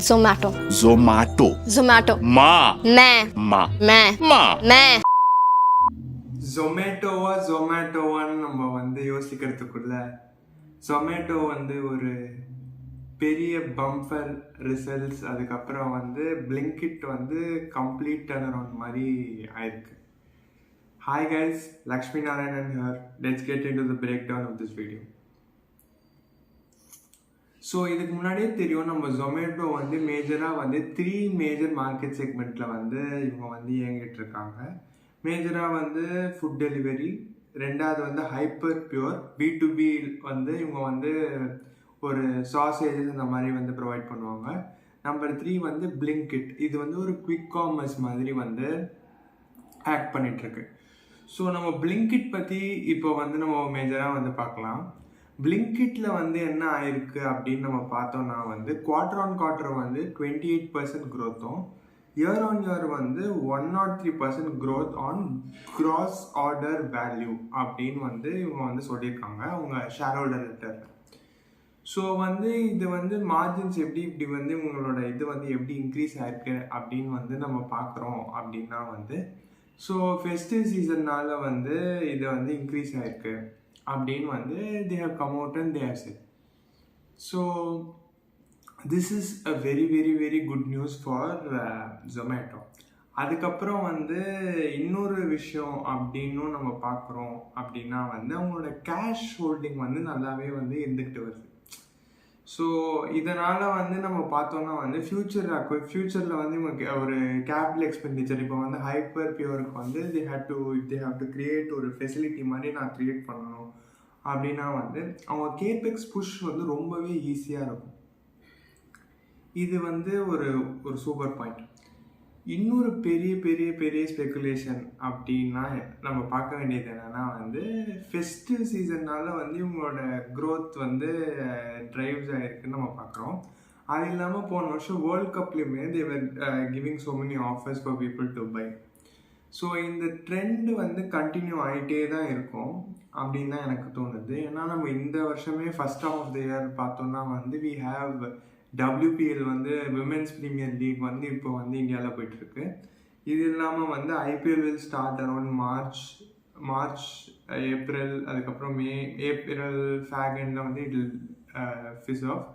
Zomato. Zomato. Zomato. Ma. Meh. Ma. Meh. Ma. Meh. ஜொமேட்டோவான்னு நம்ம யோசிக்கிறதுக்குள்ள ஜொமேட்டோ ஒரு பெரிய பம்பர் ரிசல்ட்ஸ், அதுக்கப்புறம் பிளிங்கிட் கம்ப்ளீட் டர்ன் அரவுண்ட் மாதிரி ஆயிருக்கு. Hi guys, Lakshmi Narayanan here. Let's get into the breakdown of this video. So இதுக்கு முன்னாடியே தெரியும், நம்ம ஜொமேட்டோ மேஜராக 3 மேஜர் மார்க்கெட் செக்மெண்ட்டில் இவங்க இயங்கிட்டு இருக்காங்க. மேஜராக ஃபுட் டெலிவரி, ரெண்டாவது ஹைப்பர் பியூர் B2B, இவங்க ஒரு சாசேஜஸ் அந்த மாதிரி ப்ரொவைட் பண்ணுவாங்க. நம்பர் 3 பிளிங்கிட், இது ஒரு குவிக் காமர்ஸ் மாதிரி ஆக்ட் பண்ணிகிட்ருக்கு. ஸோ நம்ம பிளிங்கிட் பற்றி இப்போ நம்ம மேஜராக பார்க்கலாம். பிளிங்கிட்ல என்ன ஆயிருக்கு அப்படின்னு நம்ம பார்த்தோம்னா குவார்டர் ஆன் குவார்டர் 28% க்ரோத்தும், year on year 103% growth on gross order value அப்படின்னு இவங்க சொல்லியிருக்காங்க அவங்க ஷேர் ஹோல்டர் லெட்டர்ல. ஸோ இது மார்ஜின்ஸ் எப்படி இப்படி உங்களோட இது எப்படி இன்க்ரீஸ் ஆயிருக்கு அப்படின்னு நம்ம பார்க்குறோம் அப்படின்னா ஸோ ஃபெஸ்டிவ் சீசன்னால இது இன்க்ரீஸ் ஆயிருக்கு அப்படின்னு they have come out and they have said. So this is a very very very good news for Zomato. அதுக்கப்புறம் இன்னொரு விஷயம் அப்படின்னும் நம்ம பார்க்குறோம் அப்படின்னா அவங்களோட கேஷ் ஹோல்டிங் நல்லாவே இருந்துக்கிட்டு வருது. ஸோ இதனால் நம்ம பார்த்தோன்னா ஃப்யூச்சரில் இவங்க ஒரு கேபிட்டல் எக்ஸ்பெண்டிச்சர் இப்போ ஹைப்பர் பியூருக்கு they have to create ஒரு ஃபெசிலிட்டி மாதிரி நான் க்ரியேட் பண்ணணும் அப்படின்னா அவங்க கேபெக்ஸ் புஷ் ரொம்பவே ஈஸியாக இருக்கும். இது ஒரு சூப்பர் பாயிண்ட். இன்னொரு பெரிய பெரிய பெரிய ஸ்பெகுலேஷன் அப்படின்னா நம்ம பார்க்க வேண்டியது என்னன்னா ஃபெஸ்டிவ் சீசன்னால இவங்களோட க்ரோத் ட்ரைவ்ஸ் ஆகிருக்குன்னு நம்ம பார்க்குறோம். அது இல்லாமல் போன வருஷம் world கப்லேயுமே they were giving so many offers for people to buy. So இந்த ட்ரெண்டு கண்டினியூ ஆகிட்டே தான் இருக்கும் அப்படின்னு தான் எனக்கு தோணுது. ஏன்னா நம்ம இந்த வருஷமே first half of the year பார்த்தோம்னா we have WPL women's premier league இப்போ இந்தியாவில் போயிட்டுருக்கு. இது இல்லாமல் IPL will start around March April, அதுக்கப்புறம் ஏப்ரல் ஃபேகண்டில் இட் will ஃபிஸ் ஆஃப்.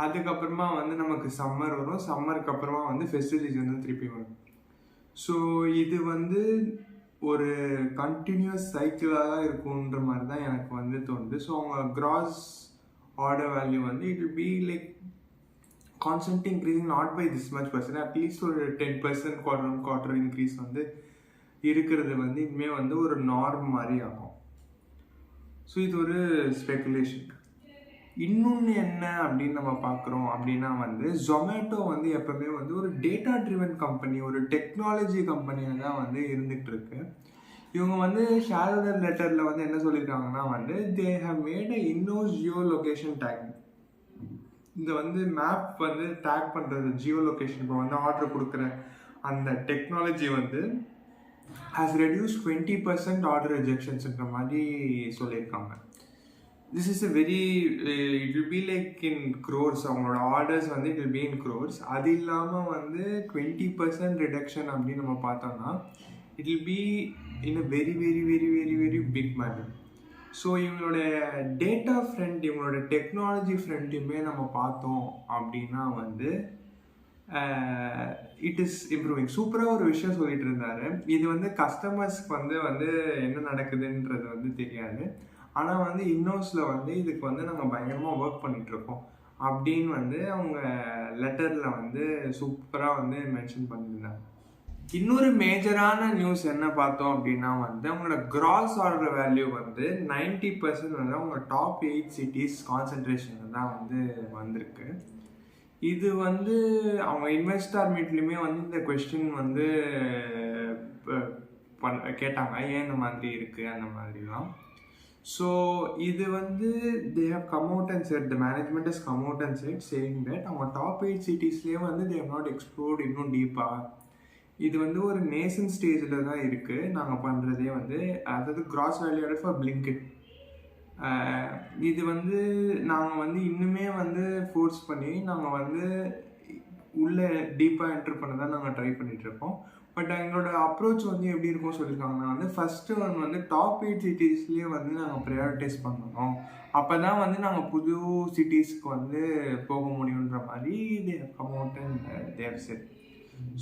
அதுக்கப்புறமா நமக்கு சம்மர் வரும், சம்மருக்கு அப்புறமா ஃபெஸ்டிவல் சீசன் திருப்பி வரும். ஸோ இது ஒரு கண்டினியூஸ் சைக்கிளாக தான் இருக்குன்ற மாதிரி தான் எனக்கு தோணுது. ஸோ அவங்க cross order value it will be like constantly increasing, not by this much percent, at least ஒரு 10% quarter on quarter increase இருக்கிறது இனிமேல் ஒரு நார்ம் மாதிரி ஆகும். ஸோ இது ஒரு ஸ்பெகுலேஷன். இன்னொன்று என்ன அப்படின்னு நம்ம பார்க்குறோம் அப்படின்னா ஜொமேட்டோ எப்பவுமே ஒரு டேட்டா ட்ரிவன் கம்பெனி, ஒரு டெக்னாலஜி கம்பெனியாக தான் இருந்துகிட்டு இருக்கு. இவங்க ஷேர் ஹோல்டர் லெட்டரில் என்ன சொல்லியிருக்காங்கன்னா they have made a in-house geolocation tag. இந்த மேப் டேக் பண்ணுறது ஜியோ லொக்கேஷன், இப்போ ஆர்டர் கொடுக்குற அந்த டெக்னாலஜி has reduced 20% ஆர்டர் ரிஜெக்ஷன்ஸ்ன்ற மாதிரி சொல்லியிருக்காங்க. This is a very it will be like in crores, அவங்களோட orders it will be in crores. அது இல்லாமல் 20% ரிடக்ஷன் அப்படின்னு நம்ம பார்த்தோம்னா it will be in a very very very very very big manner. So இவங்களோட data front, இவங்களோட technology ஃப்ரண்ட்டுமே நம்ம பார்த்தோம் அப்படின்னா இட் இஸ் இம்ப்ரூவிங். சூப்பராக ஒரு விஷயம் சொல்லிட்டு இருந்தாரு. இது கஸ்டமர்ஸ்க்கு என்ன நடக்குதுன்றது தெரியாது. ஆனால் இன்னோஸில் இதுக்கு நம்ம பயங்கரமாக ஒர்க் பண்ணிகிட்ருக்கோம் அப்படின்னு அவங்க லெட்டரில் சூப்பராக மென்ஷன் பண்ணியிருந்தாங்க. இன்னொரு மேஜரான நியூஸ் என்ன பார்த்தோம் அப்படின்னா அவங்களோட கிராஸ் ஆர்டர் வேல்யூ 90% அவங்க டாப் 8 சிட்டிஸ் கான்சன்ட்ரேஷன் தான் வந்திருக்கு. இது அவங்க இன்வெஸ்டார் மீட்லேயுமே இந்த கொஸ்டின் கேட்டாங்க, ஏன் இந்த மாதிரி இருக்குது அந்த மாதிரிலாம். ஸோ இது they have come out and said, the management has come out and said saying that அவங்க top 8 சிட்டிஸ்லேயே they have not explored இன்னும் டீப்பாக. இது ஒரு நேசன் ஸ்டேஜில் தான் இருக்குது. நாங்கள் பண்ணுறதே அதாவது cross value added for Blinkit. இது நாங்கள் இன்னுமே ஃபோர்ஸ் பண்ணி நாங்கள் உள்ளே டீப்பாக என்டர் பண்ண தான் நாங்கள் ட்ரை பண்ணிகிட்ருக்கோம். பட் எங்களோட அப்ரோச் வந்து எப்படி இருக்கும் சொல்லியிருக்காங்கன்னா வந்து ஃபஸ்ட்டு வந்து டாப் 8 சிட்டிஸ்லேயே வந்து நாங்கள் ப்ரையாரிட்டைஸ் பண்ணணும். அப்போ தான் வந்து நாங்கள் புது சிட்டிஸ்க்கு வந்து போக முடியுன்ற மாதிரி they come out and they set.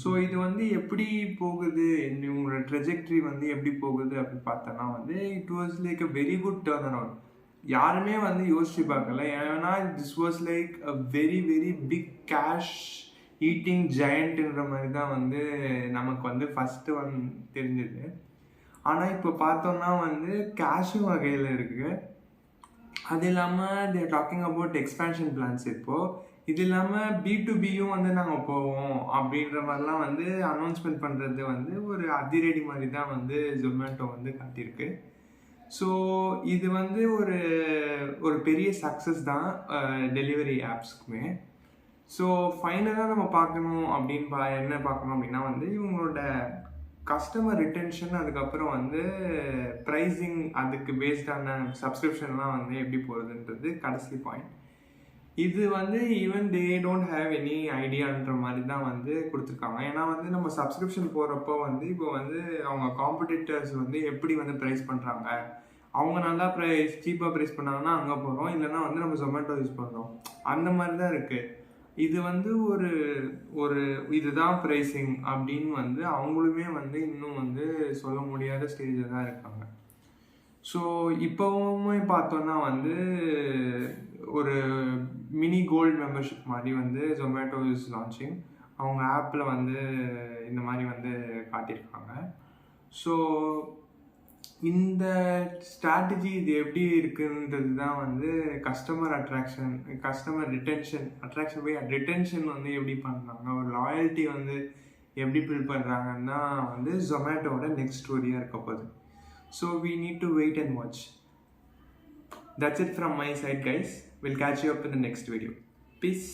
So இது வந்து எப்படி போகுது, உங்களோட ட்ரெஜெக்ட்ரி வந்து எப்படி போகுது அப்படின்னு பார்த்தோன்னா வந்து it was like a very good turn around. யாருமே வந்து யோசிச்சு பார்க்கல. ஏன்னா this was like a very very big cash eating ஜெயண்ட்ன்ற மாதிரி தான் வந்து நமக்கு வந்து ஃபஸ்ட்டு தெரிஞ்சுது. ஆனால் இப்போ பார்த்தோம்னா வந்து கேஷும் வகையில் இருக்குது. அது இல்லாமல் they're talking about expansion plans. இப்போது இது இல்லாமல் B2Bயும் வந்து நாங்கள் போவோம் அப்படின்ற மாதிரிலாம் வந்து அனௌன்ஸ்மெண்ட் பண்ணுறது வந்து ஒரு அதிரடி மாதிரி தான் வந்து ஜொமேட்டோ வந்து காட்டியிருக்கு. ஸோ இது வந்து ஒரு பெரிய சக்ஸஸ் தான் டெலிவரி ஆப்ஸ்க்குமே. ஸோ ஃபைனலாக நம்ம பார்க்கணும் என்ன பார்க்கணும் அப்படின்னா வந்து இவங்களோட கஸ்டமர் ரிட்டென்ஷன், அதுக்கப்புறம் வந்து ப்ரைஸிங், அதுக்கு பேஸ்டான சப்ஸ்கிரிப்ஷன்லாம் வந்து எப்படி போகுதுன்றது கடைசி பாயிண்ட். இது வந்து even they don't have any ஐடியான்ற மாதிரி தான் வந்து கொடுத்துருக்காங்க. ஏன்னா வந்து நம்ம சப்ஸ்கிரிப்ஷன் போகிறப்போ வந்து இப்போ வந்து அவங்க காம்படிட்டர்ஸ் வந்து எப்படி வந்து ப்ரைஸ் பண்ணுறாங்க, அவங்க நல்லா சீப்பாக ப்ரைஸ் பண்ணாங்கன்னா அங்கே போகிறோம், இல்லைன்னா வந்து நம்ம ஜொமேட்டோ யூஸ் பண்ணுறோம், அந்த மாதிரி தான் இருக்குது. இது வந்து ஒரு இதுதான் ப்ரைஸிங் அப்படின்னு வந்து அவங்களுமே வந்து இன்னும் வந்து சொல்ல முடியாத ஸ்டேஜில் தான் இருக்காங்க. ஸோ இப்போவுமே பார்த்தோன்னா வந்து ஒரு மினி கோல்டு மெம்பர்ஷிப் மாதிரி வந்து ஜொமேட்டோ இஸ் லான்ச்சிங். அவங்க ஆப்பில் வந்து இந்த மாதிரி வந்து காட்டியிருக்காங்க. ஸோ இந்த ஸ்ட்ராட்டஜி இது எப்படி இருக்குன்றது தான் வந்து கஸ்டமர் ரிட்டென்ஷன் வந்து எப்படி பண்ணுறாங்க, ஒரு லாயல்ட்டி வந்து எப்படி பில்ட் பண்ணுறாங்கன்னு தான் வந்து ஜொமேட்டோட நெக்ஸ்ட் ஸ்டோரியாக இருக்க போகுது. So we need to wait and watch. That's it from my side, guys. We'll catch you up in the next video. Peace.